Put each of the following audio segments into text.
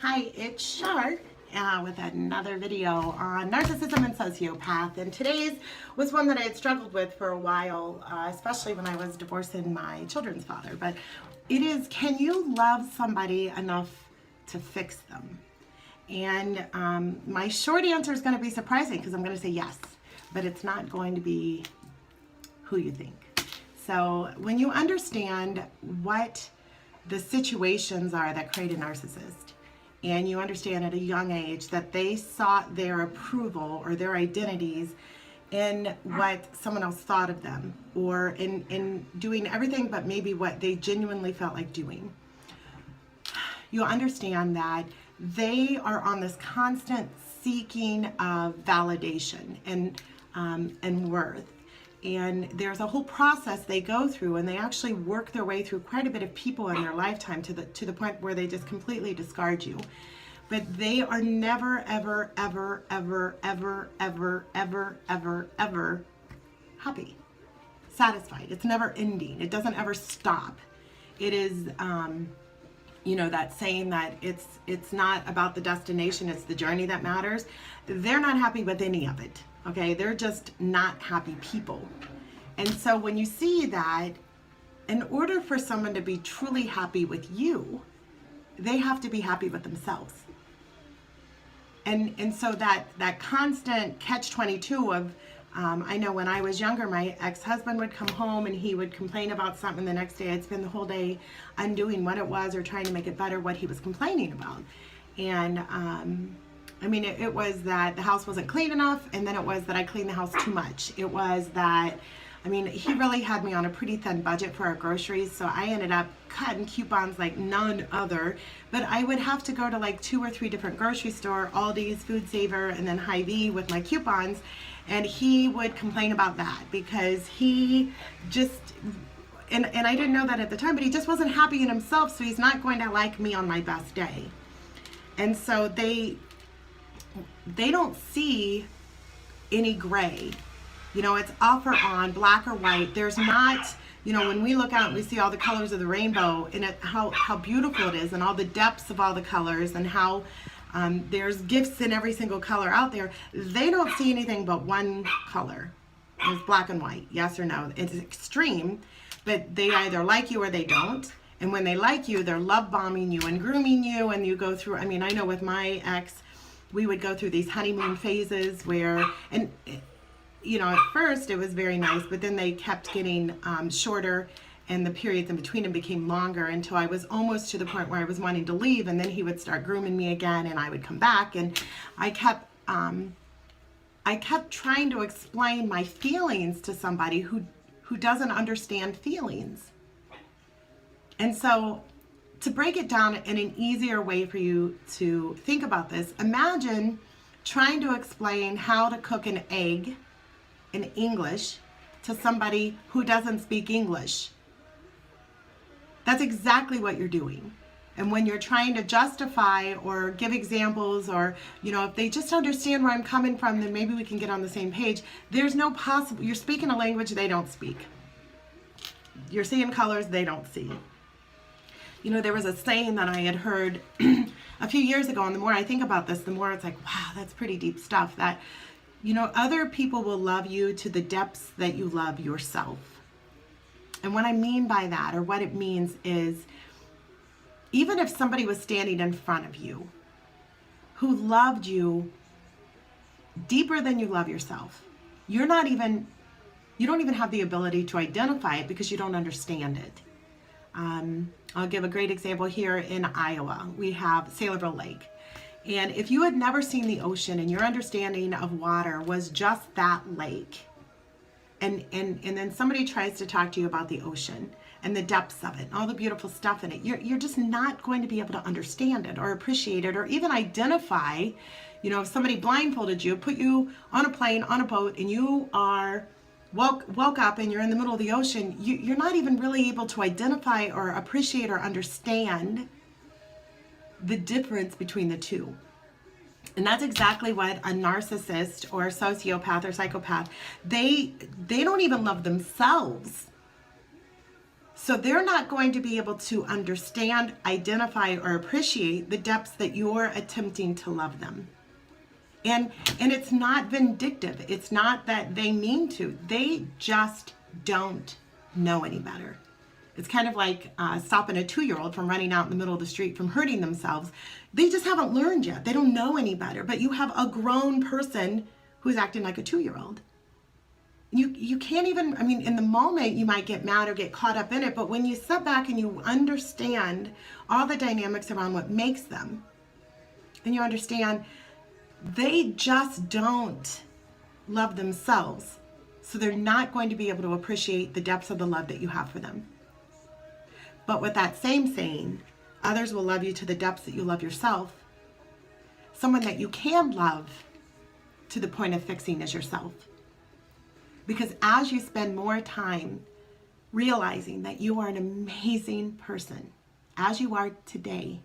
Hi, it's Shar with another video on narcissism and sociopath. And today's was one that I had struggled with for a while, especially when I was divorcing my children's father. But it is, can you love somebody enough to fix them? And my short answer is going to be surprising because I'm going to say yes, but it's not going to be who you think. So when you understand what the situations are that create a narcissist, and you understand at a young age that they sought their approval or their identities in what someone else thought of them, or in doing everything but maybe what they genuinely felt like doing, you understand that they are on this constant seeking of validation and worth. And there's a whole process they go through, and they actually work their way through quite a bit of people in their lifetime to the point where they just completely discard you. But they are never, ever, ever, ever, ever, ever, ever, ever, ever happy, satisfied. It's never ending. It doesn't ever stop. It is, that saying that it's not about the destination, it's the journey that matters. They're not happy with any of it. Okay, they're just not happy people. And so when you see that, in order for someone to be truly happy with you, they have to be happy with themselves. And so that constant catch-22 of, I know when I was younger, my ex-husband would come home and he would complain about something. The next day I'd spend the whole day undoing what it was or trying to make it better what he was complaining about. And it was that the house wasn't clean enough, and then it was that I cleaned the house too much. It was that, he really had me on a pretty thin budget for our groceries, so I ended up cutting coupons like none other. But I would have to go to like 2 or 3 different grocery stores, Aldi's, Food Saver, and then Hy-Vee with my coupons, and he would complain about that because he just, and I didn't know that at the time, but he just wasn't happy in himself, so he's not going to like me on my best day. And so they don't see any gray. It's off or on, black or white. There's not, when we look out and we see all the colors of the rainbow and how beautiful it is, and all the depths of all the colors, and how there's gifts in every single color out there. They don't see anything but one color. It's black and white, yes or no. It's extreme, but they either like you or they don't. And when they like you, they're love bombing you and grooming you, and you go through, I know with my ex, we would go through these honeymoon phases where, at first it was very nice, but then they kept getting shorter, and the periods in between them became longer until I was almost to the point where I was wanting to leave, and then he would start grooming me again, and I would come back, and I kept trying to explain my feelings to somebody who doesn't understand feelings. And so, to break it down in an easier way for you to think about this, imagine trying to explain how to cook an egg in English to somebody who doesn't speak English. That's exactly what you're doing. And when you're trying to justify or give examples, or, if they just understand where I'm coming from, then maybe we can get on the same page. There's no possible, you're speaking a language they don't speak. You're seeing colors they don't see. There was a saying that I had heard a few years ago, and the more I think about this, the more it's like, wow, that's pretty deep stuff, that, other people will love you to the depths that you love yourself. And what I mean by that, or what it means, is even if somebody was standing in front of you who loved you deeper than you love yourself, you don't even have the ability to identify it because you don't understand it. I'll give a great example. Here in Iowa, we have Saylorville Lake. And if you had never seen the ocean and your understanding of water was just that lake, and then somebody tries to talk to you about the ocean and the depths of it and all the beautiful stuff in it, you're just not going to be able to understand it or appreciate it or even identify. If somebody blindfolded you, put you on a plane, on a boat, and you are woke up and you're in the middle of the ocean, you're not even really able to identify or appreciate or understand the difference between the two. And that's exactly what a narcissist or a sociopath or psychopath, they don't even love themselves. So they're not going to be able to understand, identify, or appreciate the depths that you're attempting to love them. And it's not vindictive. It's not that they mean to. They just don't know any better. It's kind of like stopping a 2-year-old from running out in the middle of the street from hurting themselves. They just haven't learned yet. They don't know any better. But you have a grown person who's acting like a 2-year-old. You can't even, I mean, in the moment you might get mad or get caught up in it, but when you sit back and you understand all the dynamics around what makes them, and you understand they just don't love themselves, so they're not going to be able to appreciate the depths of the love that you have for them. But with that same saying, others will love you to the depths that you love yourself. Someone that you can love to the point of fixing is yourself. Because as you spend more time realizing that you are an amazing person, as you are today,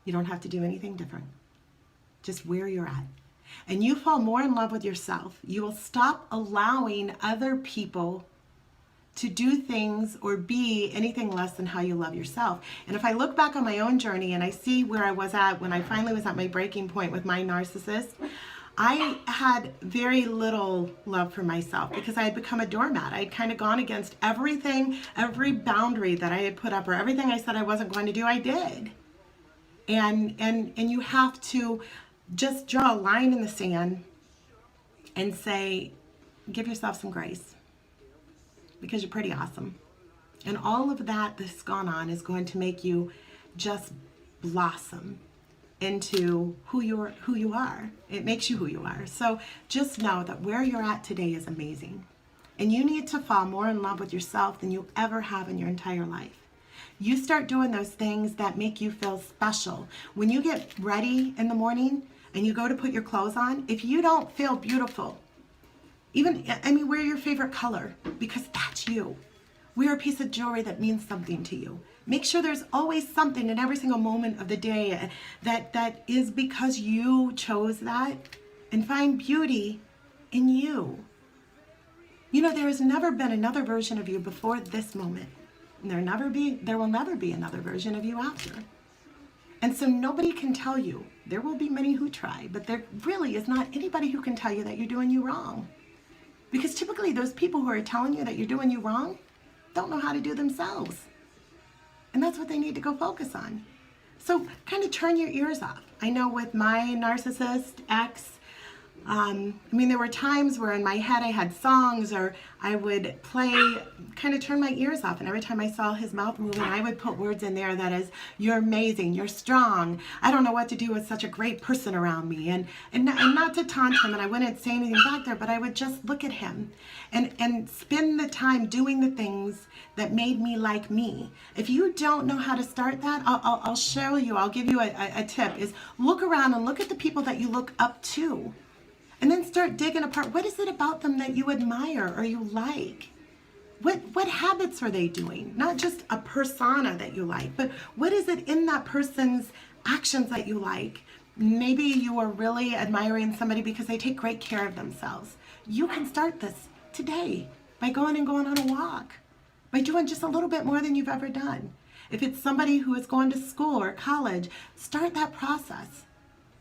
you don't have to do anything different. Just where you're at. And you fall more in love with yourself. You will stop allowing other people to do things or be anything less than how you love yourself. And if I look back on my own journey and I see where I was at when I finally was at my breaking point with my narcissist, I had very little love for myself because I had become a doormat. I had kind of gone against everything, every boundary that I had put up, or everything I said I wasn't going to do, I did. And you have to just draw a line in the sand and say, give yourself some grace because you're pretty awesome. And all of that that's gone on is going to make you just blossom into who you are. It makes you who you are. So just know that where you're at today is amazing. And you need to fall more in love with yourself than you ever have in your entire life. You start doing those things that make you feel special. When you get ready in the morning and you go to put your clothes on, if you don't feel beautiful, wear your favorite color because that's you. Wear a piece of jewelry that means something to you. Make sure there's always something in every single moment of the day that is because you chose that, and find beauty in you. You know, there has never been another version of you before this moment. And there will never be another version of you after. And so nobody can tell you. There will be many who try, but there really is not anybody who can tell you that you're doing you wrong. Because typically those people who are telling you that you're doing you wrong don't know how to do themselves. And that's what they need to go focus on. So kind of turn your ears off. I know with my narcissist ex, there were times where in my head I had songs, or I would kind of turn my ears off. And every time I saw his mouth moving, I would put words in there that is, you're amazing, you're strong. I don't know what to do with such a great person around me. And not to taunt him, and I wouldn't say anything back there, but I would just look at him and spend the time doing the things that made me like me. If you don't know how to start that, I'll show you, I'll give you a tip, is look around and look at the people that you look up to. And then start digging apart. What is it about them that you admire or you like? What habits are they doing? Not just a persona that you like, but what is it in that person's actions that you like? Maybe you are really admiring somebody because they take great care of themselves. You can start this today by going on a walk, by doing just a little bit more than you've ever done. If it's somebody who is going to school or college, start that process.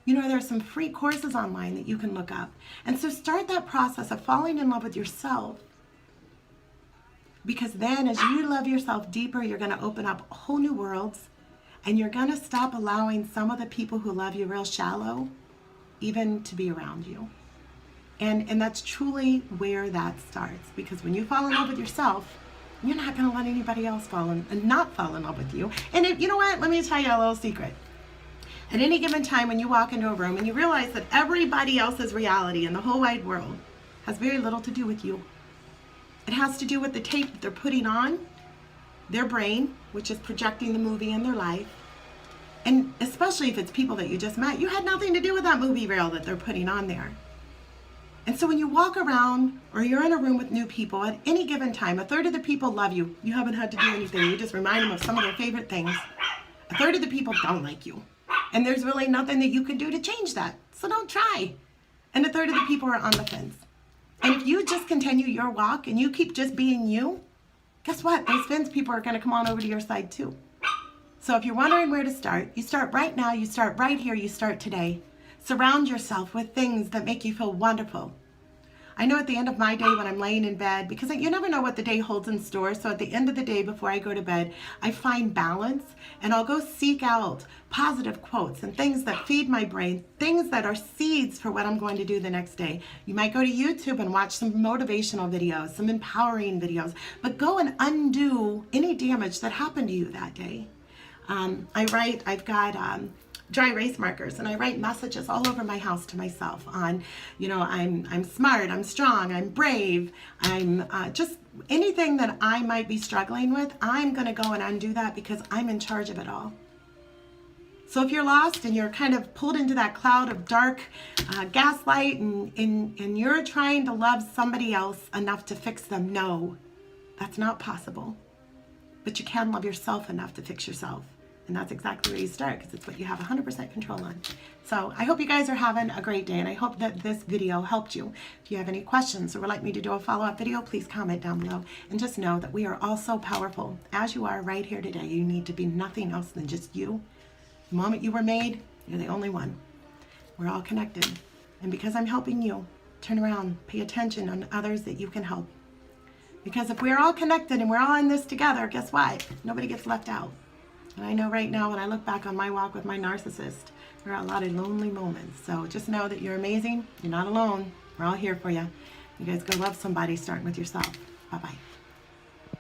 You know, there's some free courses online that you can look up. And so start that process of falling in love with yourself. Because then as you love yourself deeper, you're going to open up whole new worlds. And you're going to stop allowing some of the people who love you real shallow even to be around you. And that's truly where that starts. Because when you fall in love with yourself, you're not going to let anybody else not fall in love with you. And you know what? Let me tell you a little secret. At any given time when you walk into a room and you realize that everybody else's reality in the whole wide world has very little to do with you. It has to do with the tape that they're putting on their brain, which is projecting the movie in their life. And especially if it's people that you just met, you had nothing to do with that movie reel that they're putting on there. And so when you walk around or you're in a room with new people at any given time, a third of the people love you. You haven't had to do anything. You just remind them of some of their favorite things. A third of the people don't like you. And there's really nothing that you can do to change that. So don't try. And a third of the people are on the fence. And if you just continue your walk and you keep just being you, guess what? Those fence people are going to come on over to your side too. So if you're wondering where to start, you start right now, you start right here, you start today. Surround yourself with things that make you feel wonderful. I know at the end of my day when I'm laying in bed, because you never know what the day holds in store, so at the end of the day before I go to bed, I find balance, and I'll go seek out positive quotes and things that feed my brain, things that are seeds for what I'm going to do the next day. You might go to YouTube and watch some motivational videos, some empowering videos, but go and undo any damage that happened to you that day. I've got dry erase markers, and I write messages all over my house to myself on, I'm smart, I'm strong, I'm brave, I'm just anything that I might be struggling with, I'm going to go and undo that because I'm in charge of it all. So if you're lost and you're kind of pulled into that cloud of dark gaslight and you're trying to love somebody else enough to fix them, no, that's not possible. But you can love yourself enough to fix yourself. And that's exactly where you start, because it's what you have 100% control on. So I hope you guys are having a great day, and I hope that this video helped you. If you have any questions or would like me to do a follow-up video, please comment down below. And just know that we are all so powerful. As you are right here today, you need to be nothing else than just you. The moment you were made, you're the only one. We're all connected. And because I'm helping you, turn around, pay attention on others that you can help. Because if we're all connected and we're all in this together, guess what? Nobody gets left out. And I know right now when I look back on my walk with my narcissist, there are a lot of lonely moments. So just know that you're amazing. You're not alone. We're all here for you. You guys go love somebody, starting with yourself. Bye-bye.